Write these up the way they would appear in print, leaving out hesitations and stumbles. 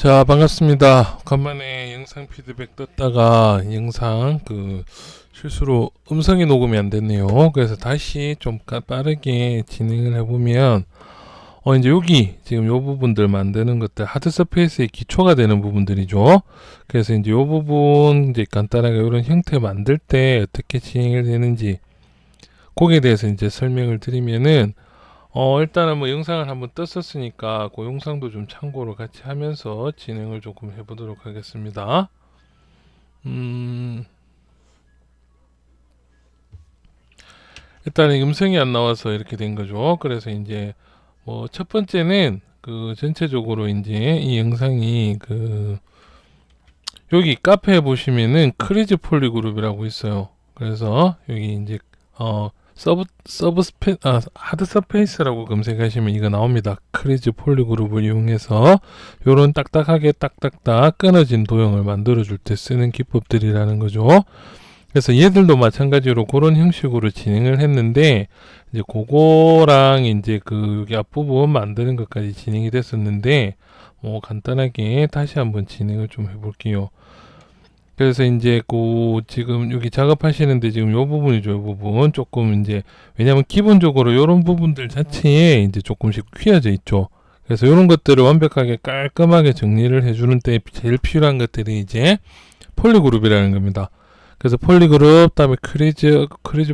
자, 반갑습니다. 간만에 영상 피드백 떴다가 영상 실수로 음성이 녹음이 안 됐네요. 그래서 다시 좀 빠르게 진행을 해보면, 이제 여기 지금 요 부분들 만드는 것들 하드 서페이스의 기초가 되는 부분들이죠. 그래서 이제 요 부분 이제 간단하게 이런 형태 만들 때 어떻게 진행이 되는지 거기에 대해서 이제 설명을 드리면은, 일단은 뭐 영상을 한번 떴었으니까 그 영상도 좀 참고로 같이 하면서 진행을 조금 해보도록 하겠습니다. 일단은 음성이 안 나와서 이렇게 된 거죠. 그래서 이제 뭐 첫 번째는 전체적으로 이제 이 영상이 여기 카페에 보시면은 크리즈 폴리그룹이라고 있어요. 그래서 여기 이제 하드 서페이스라고 검색하시면 이거 나옵니다. 크리즈 폴리그룹을 이용해서 요런 딱딱하게 딱딱딱 끊어진 도형을 만들어줄 때 쓰는 기법들이라는 거죠. 그래서 얘들도 마찬가지로 그런 형식으로 진행을 했는데, 이제 그거랑 이제 여기 앞부분 만드는 것까지 진행이 됐었는데, 뭐 간단하게 다시 한번 진행을 좀 해볼게요. 그래서 이제 지금 여기 작업하시는데 지금 요 부분이죠. 요 부분 조금 이제 왜냐면 기본적으로 요런 부분들 자체에 이제 조금씩 휘어져 있죠. 그래서 요런 것들을 완벽하게 깔끔하게 정리를 해주는 때 제일 필요한 것들이 이제 폴리그룹이라는 겁니다. 그래서 폴리그룹, 다음에 크리즈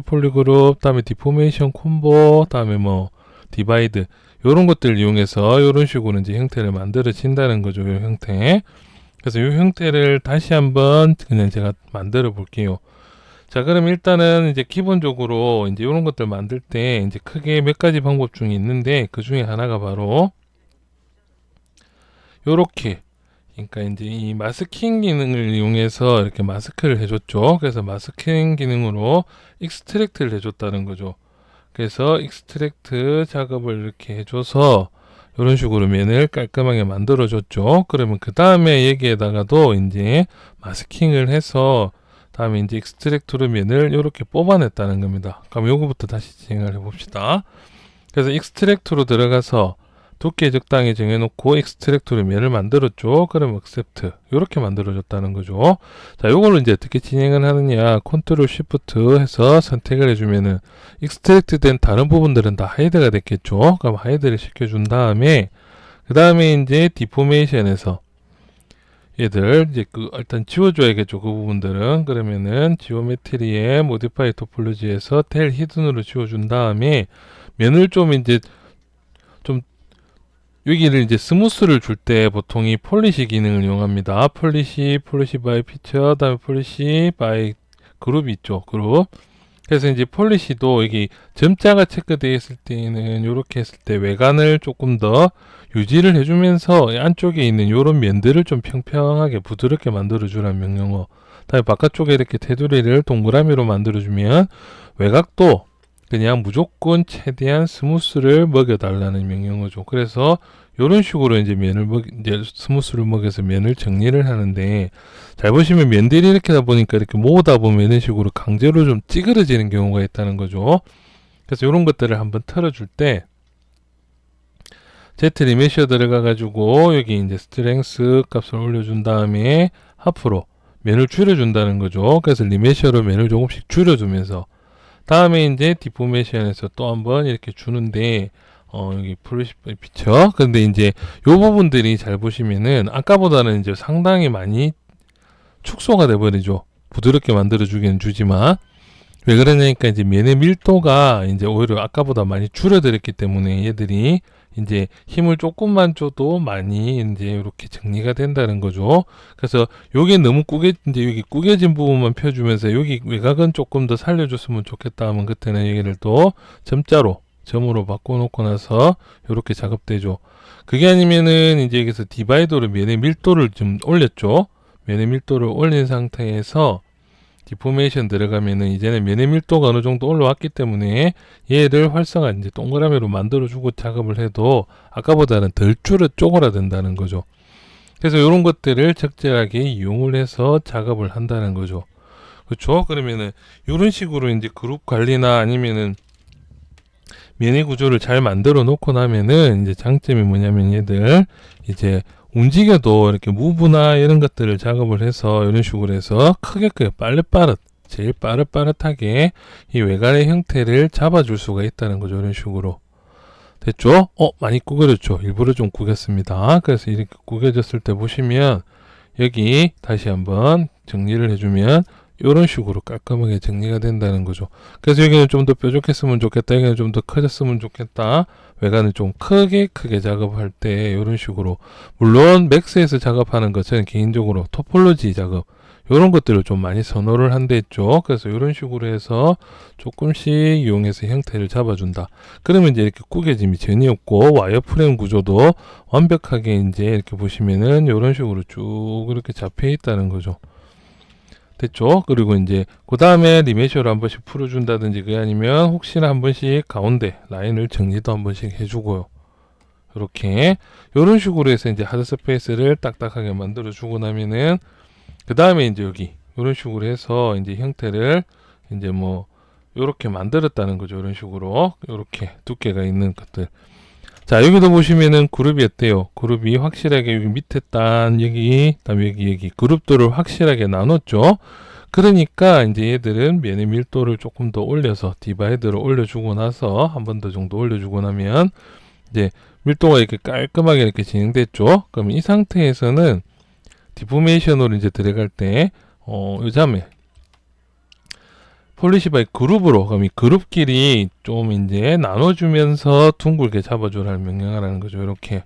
폴리그룹, 다음에 디포메이션 콤보, 다음에 뭐 디바이드 요런 것들을 이용해서 요런 식으로 이제 형태를 만들어진다는 거죠. 요 형태. 그래서 이 형태를 다시 한번 그냥 제가 만들어 볼게요. 자, 그럼 일단은 이제 기본적으로 이제 이런 것들 만들 때 이제 크게 몇 가지 방법 중에 있는데 그 중에 하나가 바로 요렇게, 그러니까 이제 이 마스킹 기능을 이용해서 이렇게 마스크를 해줬죠. 그래서 마스킹 기능으로 익스트랙트를 해줬다는 거죠. 그래서 익스트랙트 작업을 이렇게 해줘서 이런 식으로 면을 깔끔하게 만들어줬죠. 그러면 그 다음에 여기에다가도 이제 마스킹을 해서 다음에 이제 익스트랙트로 면을 이렇게 뽑아냈다는 겁니다. 그럼 요거부터 다시 진행을 해봅시다. 그래서 익스트랙트로 들어가서 두께 적당히 정해놓고 익스트랙트로 면을 만들었죠. 그럼 액셉트 이렇게 만들어졌다는 거죠. 자, 요거를 이제 어떻게 진행을 하느냐, 컨트롤 쉬프트 해서 선택을 해주면은 익스트랙트 된 다른 부분들은 다 하이드가 됐겠죠. 그럼 하이드를 시켜준 다음에 그 다음에 이제 디포메이션에서 얘들 이제 일단 지워줘야겠죠. 그 부분들은. 그러면은 지오메트리에 모디파이 토폴로지에서 텔 히든으로 지워준 다음에 면을 좀 이제 좀 여기를 이제 스무스를 줄 때 보통 이 폴리시 기능을 이용합니다. 폴리시 바이 피처, 다음에 폴리시 바이 그룹이 있죠. 그룹. 그래서 이제 폴리시도 여기 점자가 체크되어 있을 때는 이렇게 했을 때 외관을 조금 더 유지를 해주면서 안쪽에 있는 이런 면들을 좀 평평하게 부드럽게 만들어주라는 명령어. 다음에 바깥쪽에 이렇게 테두리를 동그라미로 만들어주면 외곽도 그냥 무조건 최대한 스무스를 먹여달라는 명령어죠. 그래서 이런 식으로 이제 이제 스무스를 먹여서 면을 정리를 하는데, 잘 보시면 면들이 이렇게 하다 보니까 이렇게 모으다 보면 이런 식으로 강제로 좀 찌그러지는 경우가 있다는 거죠. 그래서 이런 것들을 한번 털어줄 때, Z 리메셔 들어가가지고 여기 이제 스트렝스 값을 올려준 다음에 하프로 면을 줄여준다는 거죠. 그래서 리메셔로 면을 조금씩 줄여주면서 다음에 이제 디포메이션에서 또 한번 이렇게 주는데, 여기 폴리시 피처. 근데 이제 요 부분들이 잘 보시면은 아까보다는 이제 상당히 많이 축소가 돼버리죠. 부드럽게 만들어주기는 주지만. 왜 그러냐니까 이제 면의 밀도가 이제 오히려 아까보다 많이 줄어들었기 때문에 얘들이 이제 힘을 조금만 줘도 많이 이제 이렇게 정리가 된다는 거죠. 그래서 요게 너무 이제 여기 구겨진 부분만 펴주면서 여기 외곽은 조금 더 살려줬으면 좋겠다 하면 그때는 여기를 또 점으로 바꿔놓고 나서 이렇게 작업되죠. 그게 아니면은 이제 여기서 디바이더로 면의 밀도를 좀 올렸죠. 면의 밀도를 올린 상태에서 디포메이션 들어가면은 이제는 면의 밀도가 어느 정도 올라왔기 때문에 얘를 활성화 이제 동그라미로 만들어주고 작업을 해도 아까보다는 덜 쪼그라든다는 거죠. 그래서 이런 것들을 적절하게 이용을 해서 작업을 한다는 거죠. 그렇죠? 그러면은 이런 식으로 이제 그룹 관리나 아니면은 면의 구조를 잘 만들어 놓고 나면은 이제 장점이 뭐냐면 얘들 이제 움직여도 이렇게 무브나 이런 것들을 작업을 해서 이런 식으로 해서 크게 빠릿빠릿 제일 빠릿빠릿하게 이 외관의 형태를 잡아줄 수가 있다는 거죠. 이런 식으로 됐죠? 많이 구겨졌죠? 일부러 좀 구겼습니다. 그래서 이렇게 구겨졌을 때 보시면 여기 다시 한번 정리를 해주면 이런 식으로 깔끔하게 정리가 된다는 거죠. 그래서 여기는 좀 더 뾰족했으면 좋겠다, 여기는 좀 더 커졌으면 좋겠다, 외관을 좀 크게 작업할 때 이런 식으로, 물론 맥스에서 작업하는 것 저는 개인적으로 토폴로지 작업 이런 것들을 좀 많이 선호를 한다 했죠. 그래서 이런 식으로 해서 조금씩 이용해서 형태를 잡아준다. 그러면 이제 이렇게 구겨짐이 전혀 없고 와이어프레임 구조도 완벽하게 이제 이렇게 보시면은 이런 식으로 쭉 이렇게 잡혀 있다는 거죠. 됐죠? 그리고 이제 그 다음에 리메이셔를 한 번씩 풀어준다든지 그게 아니면 혹시나 한 번씩 가운데 라인을 정리도 한 번씩 해주고요. 이렇게 이런 식으로 해서 이제 하드 서페이스를 딱딱하게 만들어 주고 나면은 그 다음에 이제 여기 이런 식으로 해서 이제 형태를 이제 뭐 이렇게 만들었다는 거죠. 이런 식으로 이렇게 두께가 있는 것들. 자, 여기도 보시면은 그룹이 어때요? 그룹이 확실하게 여기 밑에 단 여기 그다음에 여기 그룹들을 확실하게 나눴죠. 그러니까 이제 얘들은 면의 밀도를 조금 더 올려서 디바이드를 올려주고 나서 한 번 더 정도 올려주고 나면 이제 밀도가 이렇게 깔끔하게 이렇게 진행됐죠. 그럼 이 상태에서는 디포메이션으로 이제 들어갈 때 요즘에 폴리시 바이 그룹으로, 그럼 이 그룹끼리 좀 이제 나눠주면서 둥글게 잡아주라는 명령을 하는 거죠. 이렇게.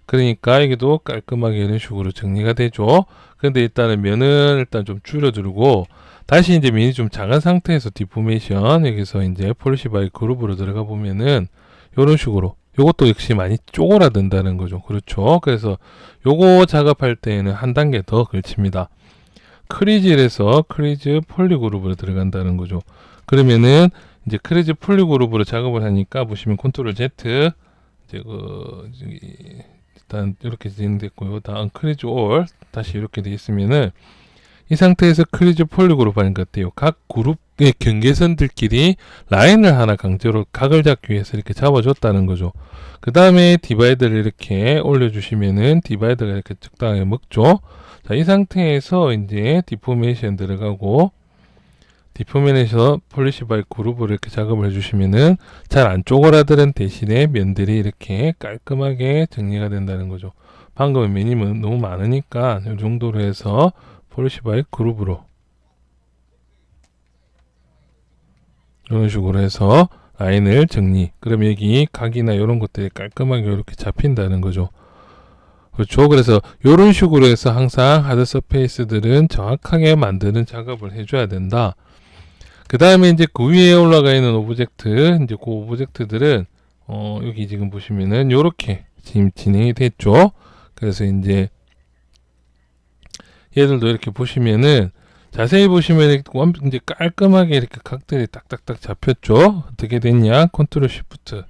그러니까 이게도 깔끔하게 이런 식으로 정리가 되죠. 근데 일단은 면은 일단 좀 줄여두고 다시 이제 면이 좀 작은 상태에서 디포메이션 여기서 이제 폴리시 바이 그룹으로 들어가 보면은 이런 식으로 요것도 역시 많이 쪼그라든다는 거죠. 그렇죠. 그래서 요거 작업할 때에는 한 단계 더 걸칩니다. 크리즈에서 크리즈 폴리 그룹으로 들어간다는 거죠. 그러면은 이제 크리즈 폴리 그룹으로 작업을 하니까 보시면 컨트롤 Z 이제 일단 이렇게 진행됐고요. 다음 크리즈 올 다시 이렇게 되어 있으면은 이 상태에서 크리즈 폴리 그룹 하는 것 같아요. 각 그룹의 경계선들끼리 라인을 하나 강제로 각을 잡기 위해서 이렇게 잡아줬다는 거죠. 그 다음에 디바이드를 이렇게 올려주시면은 디바이드가 이렇게 적당하게 먹죠. 자, 이 상태에서 이제 디포메이션 들어가고 디포메이션 폴리시 바이 그룹을 이렇게 작업을 해주시면은 잘 안 쪼그라드는 대신에 면들이 이렇게 깔끔하게 정리가 된다는 거죠. 방금은 면이 너무 많으니까 이 정도로 해서 폴리시 바이 그룹으로 이런 식으로 해서 라인을 정리. 그럼 여기 각이나 이런 것들이 깔끔하게 이렇게 잡힌다는 거죠. 그렇죠. 그래서 이런 식으로 해서 항상 하드 서페이스들은 정확하게 만드는 작업을 해줘야 된다. 그 다음에 이제 그 위에 올라가 있는 오브젝트, 이제 그 오브젝트들은 여기 지금 보시면은 이렇게 지금 진행이 됐죠. 그래서 이제 얘들도 이렇게 보시면은 자세히 보시면 이제 깔끔하게 이렇게 각들이 딱딱딱 잡혔죠. 어떻게 됐냐? 컨트롤 쉬프트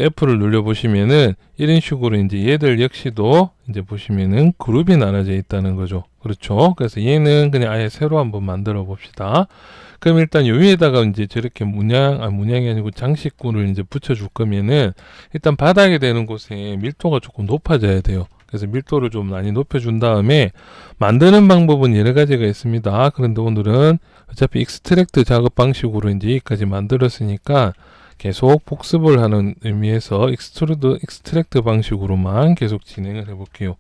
F를 눌러 보시면은 이런 식으로 이제 얘들 역시도 이제 보시면은 그룹이 나눠져 있다는 거죠. 그렇죠. 그래서 얘는 그냥 아예 새로 한번 만들어 봅시다. 그럼 일단 요 위에다가 이제 저렇게 문양이 아니고 장식구를 이제 붙여줄 거면은 일단 바닥에 되는 곳에 밀도가 조금 높아져야 돼요. 그래서 밀도를 좀 많이 높여준 다음에 만드는 방법은 여러 가지가 있습니다. 그런데 오늘은 어차피 익스트랙트 작업 방식으로 이제 여기까지 만들었으니까 계속 복습을 하는 의미에서 익스트랙트 방식으로만 계속 진행을 해볼게요.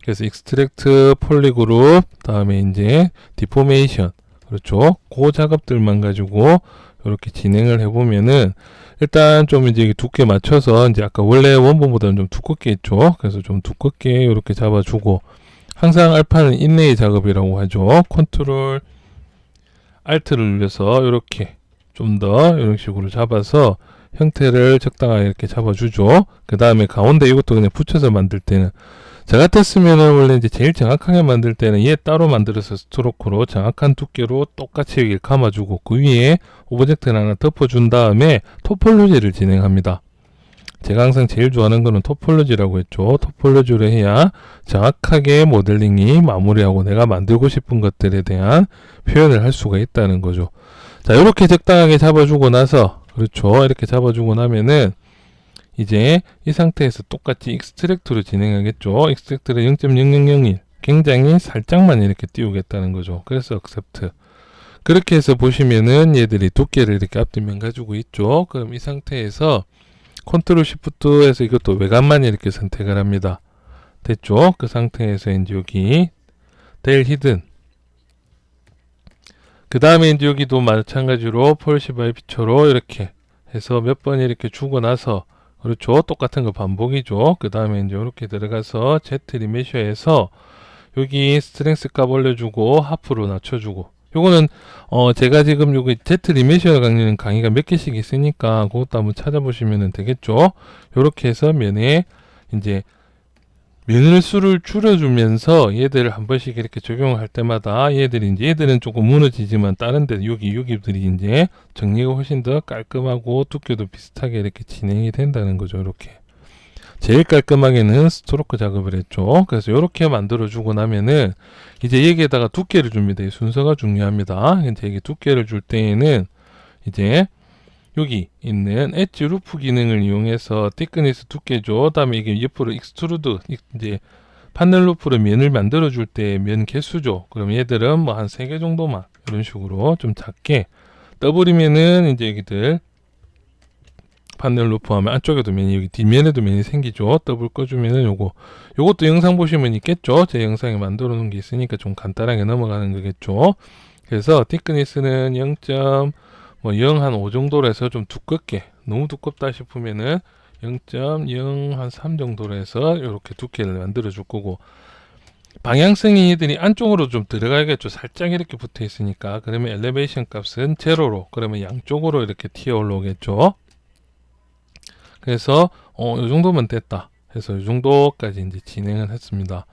그래서 익스트랙트 폴리그룹, 다음에 이제 디포메이션, 그렇죠. 그 작업들만 가지고 이렇게 진행을 해보면은 일단 좀 이제 두께 맞춰서 이제 아까 원래 원본보다는 좀 두껍게 했죠. 그래서 좀 두껍게 이렇게 잡아주고, 항상 알파는 인레이 작업이라고 하죠. 컨트롤 알트를 눌러서 이렇게 좀 더 이런 식으로 잡아서 형태를 적당하게 이렇게 잡아주죠. 그 다음에 가운데 이것도 그냥 붙여서 만들 때는 저 같았으면은 원래 이제 제일 정확하게 만들 때는 얘 따로 만들어서 스트로크로 정확한 두께로 똑같이 여기 감아주고 그 위에 오브젝트를 하나 덮어준 다음에 토폴로지를 진행합니다. 제가 항상 제일 좋아하는 거는 토폴로지라고 했죠. 토폴로지로 해야 정확하게 모델링이 마무리하고 내가 만들고 싶은 것들에 대한 표현을 할 수가 있다는 거죠. 자, 이렇게 적당하게 잡아주고 나서, 그렇죠. 이렇게 잡아주고 나면은 이제 이 상태에서 똑같이 익스트랙트로 진행하겠죠. 익스트랙트를 0.0001 굉장히 살짝만 이렇게 띄우겠다는 거죠. 그래서 accept. 그렇게 해서 보시면은 얘들이 두께를 이렇게 앞뒷면 가지고 있죠. 그럼 이 상태에서 컨트롤 시프트에서 이것도 외관만 이렇게 선택을 합니다. 됐죠? 그 상태에서 이제 여기 델 히든, 그 다음에 이제 여기도 마찬가지로 폴시 바이 피처로 이렇게 해서 몇 번 이렇게 주고 나서, 그렇죠, 똑같은 거 반복이죠. 그 다음에 이제 이렇게 들어가서 Z 리메셔에서 여기 스트렝스 값 올려주고 하프로 낮춰주고, 요거는 제가 지금 여기 Z 리메셔 강의가 몇 개씩 있으니까 그것도 한번 찾아보시면 되겠죠. 요렇게 해서 면에 이제 면을 수를 줄여주면서 얘들을 한 번씩 이렇게 적용할 때마다 얘들이 이제 얘들은 조금 무너지지만 다른데 여기들이 이제 정리가 훨씬 더 깔끔하고 두께도 비슷하게 이렇게 진행이 된다는 거죠. 이렇게 제일 깔끔하게는 스트로크 작업을 했죠. 그래서 이렇게 만들어 주고 나면은 이제 여기에다가 두께를 줍니다. 이 순서가 중요합니다. 이제 여기 두께를 줄 때에는 이제 여기 있는 엣지 루프 기능을 이용해서 thickness 두께죠. 다음에 이게 옆으로 익스트루드, 이제 판넬 루프로 면을 만들어 줄 때 면 개수죠. 그럼 얘들은 뭐 한 3개 정도만 이런 식으로 좀 작게 더블이면은 이제 여기들 판넬 루프 하면 안쪽에도 면이, 여기 뒷면에도 면이 생기죠. 더블 꺼주면은 요것도 영상 보시면 있겠죠. 제 영상에 만들어 놓은 게 있으니까 좀 간단하게 넘어가는 거겠죠. 그래서 thickness는 0 한 5 정도로 해서 좀 두껍게, 너무 두껍다 싶으면은 0.0 한 3 정도로 해서 이렇게 두께를 만들어 줄 거고, 방향성이 얘들이 안쪽으로 좀 들어가겠죠. 살짝 이렇게 붙어 있으니까. 그러면 엘리베이션 값은 제로로, 그러면 양쪽으로 이렇게 튀어 올라오겠죠. 그래서 요 정도면 됐다 해서 요 정도까지 이제 진행을 했습니다.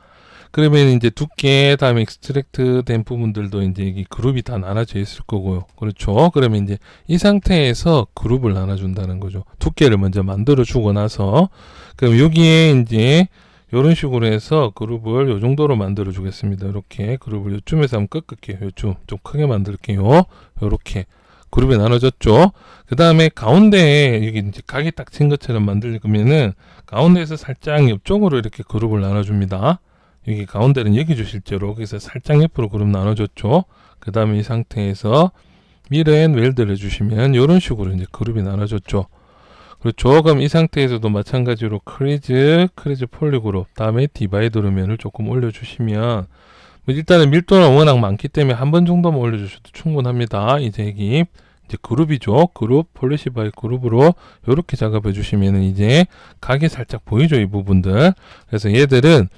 그러면 이제 두께, 다음에 익스트랙트 된 부분들도 이제 이 그룹이 다 나눠져 있을 거고요. 그렇죠. 그러면 이제 이 상태에서 그룹을 나눠준다는 거죠. 두께를 먼저 만들어 주고 나서, 그럼 여기에 이제 이런 식으로 해서 그룹을 요 정도로 만들어 주겠습니다. 이렇게 그룹을 요쯤에서 한번 꺾을게요. 요쯤 좀 크게 만들게요. 요렇게 그룹에 나눠졌죠. 그 다음에 가운데에 여기 이제 각이 딱 친 것처럼 만들 거면은 가운데에서 살짝 옆쪽으로 이렇게 그룹을 나눠줍니다. 여기 가운데는 여기 죠 실제로. 그래서 살짝 옆으로 그룹 나눠줬죠. 그 다음에 이 상태에서 미러 앤 웰드를 해주시면 이런 식으로 이제 그룹이 나눠졌죠. 그렇죠. 그럼 이 상태에서도 마찬가지로 크리즈 폴리 그룹, 다음에 디바이더로 면을 조금 올려주시면, 뭐 일단은 밀도는 워낙 많기 때문에 한 번 정도만 올려주셔도 충분합니다. 이제 여기 이제 그룹이죠. 그룹, 폴리시 바이 그룹으로 이렇게 작업해 주시면은 이제 각이 살짝 보이죠, 이 부분들. 그래서 얘들은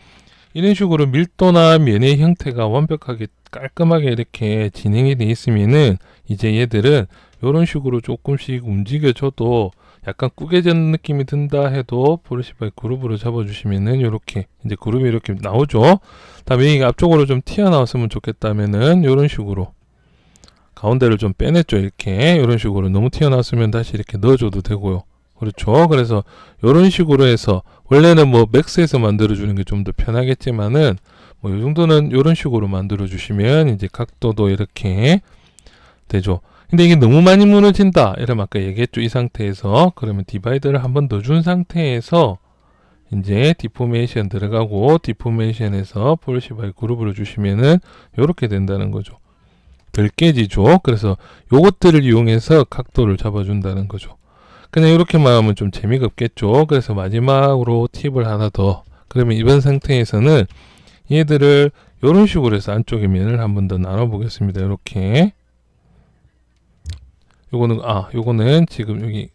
이런 식으로 밀도나 면의 형태가 완벽하게 깔끔하게 이렇게 진행이 돼 있으면은 이제 얘들은 이런 식으로 조금씩 움직여줘도 약간 꾸겨진 느낌이 든다 해도 폴리시 바이 그룹으로 잡아주시면은 이렇게 이제 그룹이 이렇게 나오죠. 다음에 여기가 앞쪽으로 좀 튀어나왔으면 좋겠다면은 이런 식으로 가운데를 좀 빼냈죠. 이렇게 이런 식으로 너무 튀어나왔으면 다시 이렇게 넣어줘도 되고요. 그렇죠. 그래서 이런 식으로 해서 원래는 뭐 맥스에서 만들어 주는 게 좀 더 편하겠지만은 뭐 이 정도는 이런 식으로 만들어 주시면 이제 각도도 이렇게 되죠. 근데 이게 너무 많이 무너진다 이러면 아까 얘기했죠. 이 상태에서 그러면 디바이더를 한 번 더 준 상태에서 이제 디포메이션 들어가고, 디포메이션에서 폴리시 바이 그룹으로 주시면은 이렇게 된다는 거죠. 덜 깨지죠. 그래서 요것들을 이용해서 각도를 잡아준다는 거죠. 그냥 이렇게만 하면 좀 재미가 없겠죠. 그래서 마지막으로 팁을 하나 더. 그러면 이번 상태에서는 얘들을 이런 식으로 해서 안쪽의 면을 한 번 더 나눠 보겠습니다. 이렇게. 요거는 지금 여기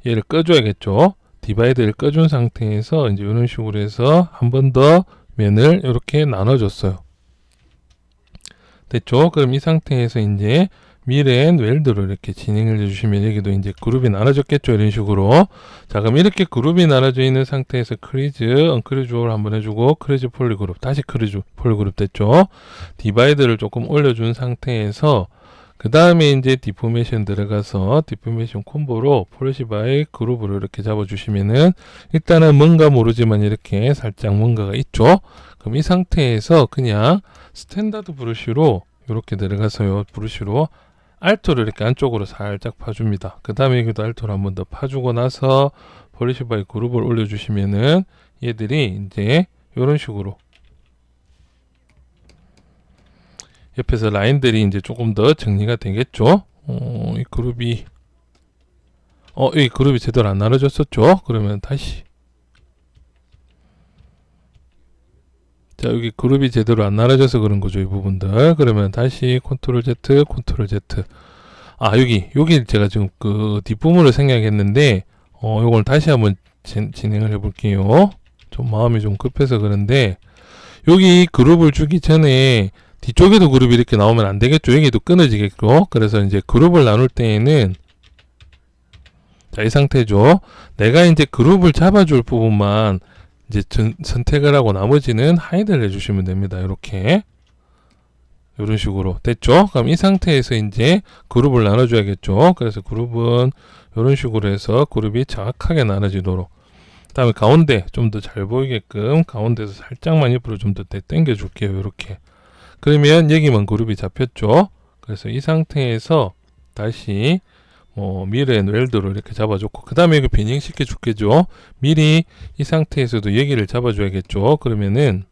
얘를 꺼줘야겠죠. 디바이드를 꺼준 상태에서 이제 이런 식으로 해서 한 번 더 면을 이렇게 나눠줬어요. 됐죠? 그럼 이 상태에서 이제 미러 앤 웰드로 이렇게 진행을 해주시면 여기도 이제 그룹이 나눠졌겠죠. 이런 식으로. 자, 그럼 이렇게 그룹이 나눠져 있는 상태에서 크리즈, 언크리즈를 한번 해주고, 크리즈 폴리 그룹, 다시 크리즈 폴리 그룹 됐죠. 디바이드를 조금 올려준 상태에서 그 다음에 이제 디포메이션 들어가서 디포메이션 콤보로 폴리시 바이 그룹으로 이렇게 잡아주시면은 일단은 뭔가 모르지만 이렇게 살짝 뭔가가 있죠. 그럼 이 상태에서 그냥 스탠다드 브러쉬로 이렇게 들어가서요. 브러쉬로 알토를 이렇게 안쪽으로 살짝 파줍니다. 그 다음에 여기도 알토를 한 번 더 파주고 나서 폴리시 바이 그룹을 올려주시면은 얘들이 이제 이런 식으로 옆에서 라인들이 이제 조금 더 정리가 되겠죠. 이 그룹이 이 그룹이 제대로 안 나눠졌었죠. 그러면 다시 자, 여기 그룹이 제대로 안 나눠져서 그런 거죠. 이 부분들. 그러면 다시 컨트롤 Z, 컨트롤 Z. 여기 제가 지금 그 뒷부분을 생략했는데, 요걸 다시 한번 진행을 해볼게요. 좀 마음이 좀 급해서 그런데, 여기 그룹을 주기 전에 뒤쪽에도 그룹이 이렇게 나오면 안 되겠죠. 여기도 끊어지겠고. 그래서 이제 그룹을 나눌 때에는, 자, 이 상태죠. 내가 이제 그룹을 잡아줄 부분만 이제 선택을 하고 나머지는 하이드를 해주시면 됩니다. 이렇게 이런 식으로 됐죠? 그럼 이 상태에서 이제 그룹을 나눠줘야겠죠? 그래서 그룹은 이런 식으로 해서 그룹이 정확하게 나눠지도록, 그 다음에 가운데 좀 더 잘 보이게끔 가운데서 살짝만 옆으로 좀 더 당겨 줄게요. 이렇게 그러면 여기만 그룹이 잡혔죠? 그래서 이 상태에서 다시 미러 앤 웰드로 이렇게 잡아줬고, 그 다음에 이거 변형시켜 줄게죠. 미리 이 상태에서도 여기를 잡아줘야겠죠. 그러면은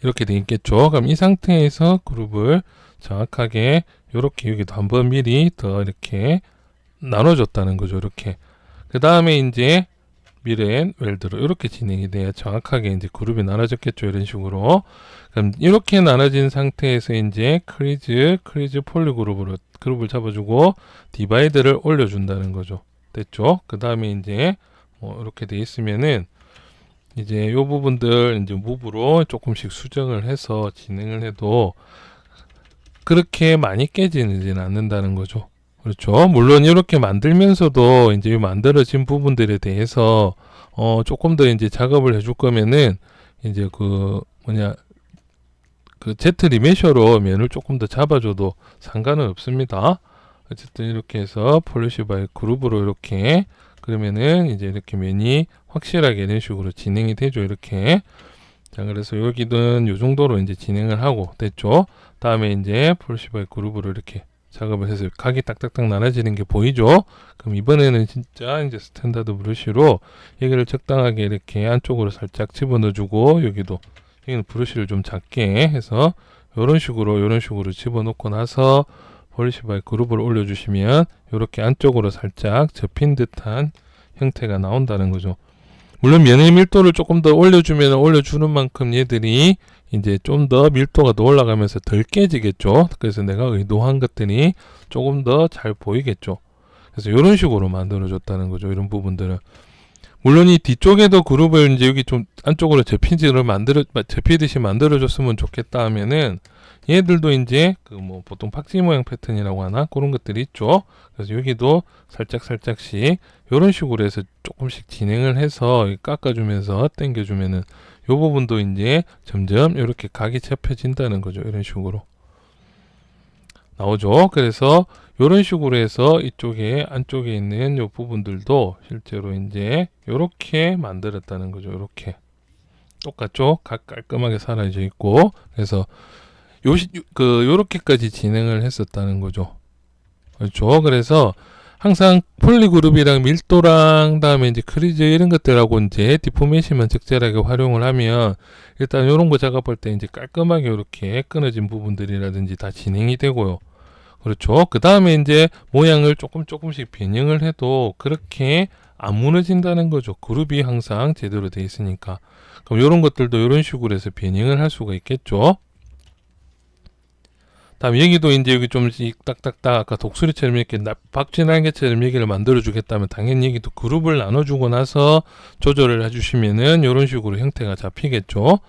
이렇게 돼 있겠죠. 그럼 이 상태에서 그룹을 정확하게 이렇게 여기도 한번 미리 더 이렇게 나눠줬다는 거죠. 이렇게 그 다음에 이제 미러 앤 웰드로 이렇게 진행이 돼야 정확하게 이제 그룹이 나눠졌겠죠. 이런 식으로. 그럼 이렇게 나눠진 상태에서 이제 크리즈 폴리 그룹을 잡아주고 디바이드를 올려준다는 거죠. 됐죠? 그 다음에 이제 이렇게 돼 있으면은 이제 요 부분들 이제 무브로 조금씩 수정을 해서 진행을 해도 그렇게 많이 깨지는 않는다는 거죠. 그렇죠. 물론 이렇게 만들면서도 이제 만들어진 부분들에 대해서 조금 더 이제 작업을 해줄 거면은 이제 그 Z 리메셔로 면을 조금 더 잡아줘도 상관은 없습니다. 어쨌든 이렇게 해서 폴리시 바이 그룹으로 이렇게 그러면은 이제 이렇게 면이 확실하게 이런 식으로 진행이 되죠. 이렇게. 자, 그래서 여기는 요 정도로 이제 진행을 하고 됐죠. 다음에 이제 폴리시 바이 그룹으로 이렇게 작업을 해서 각이 딱딱딱 나눠지는 게 보이죠. 그럼 이번에는 진짜 이제 스탠다드 브러쉬로 여기를 적당하게 이렇게 안쪽으로 살짝 집어넣어주고 여기는 브러쉬를 좀 작게 해서 이런 식으로 집어넣고 나서 폴리시 바이 그룹을 올려주시면 이렇게 안쪽으로 살짝 접힌 듯한 형태가 나온다는 거죠. 물론 면의 밀도를 조금 더 올려주면 올려주는 만큼 얘들이 이제 좀 더 밀도가 더 올라가면서 덜 깨지겠죠. 그래서 내가 의도한 것들이 조금 더 잘 보이겠죠. 그래서 이런 식으로 만들어줬다는 거죠. 이런 부분들은. 물론 이 뒤쪽에도 그룹을 이제 여기 좀 안쪽으로 접히듯이 만들어줬으면 좋겠다 하면은 얘들도 이제 보통 팍지 모양 패턴이라고 하나 그런 것들이 있죠. 그래서 여기도 살짝씩 이런 식으로 해서 조금씩 진행을 해서 깎아주면서 당겨주면은 요 부분도 이제 점점 이렇게 각이 잡혀진다는 거죠. 이런 식으로 나오죠. 그래서 이런 식으로 해서 이쪽에 안쪽에 있는 요 부분들도 실제로 이제 이렇게 만들었다는 거죠. 이렇게 똑같죠. 각 깔끔하게 사라져 있고 그래서 요렇게까지 진행을 했었다는 거죠. 그렇죠. 그래서 항상 폴리그룹이랑 밀도랑 다음에 이제 크리즈 이런 것들하고 이제 디포메이션만 적절하게 활용을 하면 일단 요런 거 작업할 때 이제 깔끔하게 이렇게 끊어진 부분들이라든지 다 진행이 되고요. 그렇죠. 그 다음에 이제 모양을 조금씩 변형을 해도 그렇게 안 무너진다는 거죠. 그룹이 항상 제대로 돼 있으니까. 그럼 요런 것들도 이런 식으로 해서 변형을 할 수가 있겠죠. 다음 여기도 이제 여기 좀 딱딱딱 아까 독수리처럼 이렇게 박쥐날개처럼 여기를 만들어 주겠다면 당연히 여기도 그룹을 나눠주고 나서 조절을 해주시면은 이런 식으로 형태가 잡히겠죠.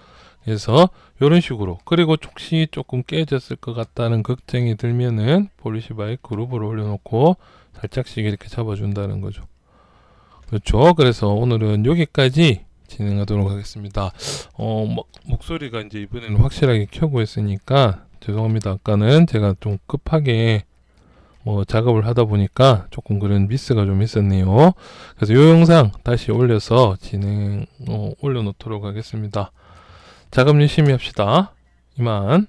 그래서 이런 식으로 그리고 혹시 조금 깨졌을 것 같다는 걱정이 들면은 폴리시 바이 그룹을 올려놓고 살짝씩 이렇게 잡아준다는 거죠. 그렇죠. 그래서 오늘은 여기까지 진행하도록 하겠습니다. 목소리가 이제 이번에는 확실하게 켜고 있으니까 죄송합니다. 아까는 제가 좀 급하게 작업을 하다 보니까 조금 그런 미스가 좀 있었네요. 그래서 이 영상 다시 올려서 올려놓도록 하겠습니다. 작업 열심히 합시다. 이만.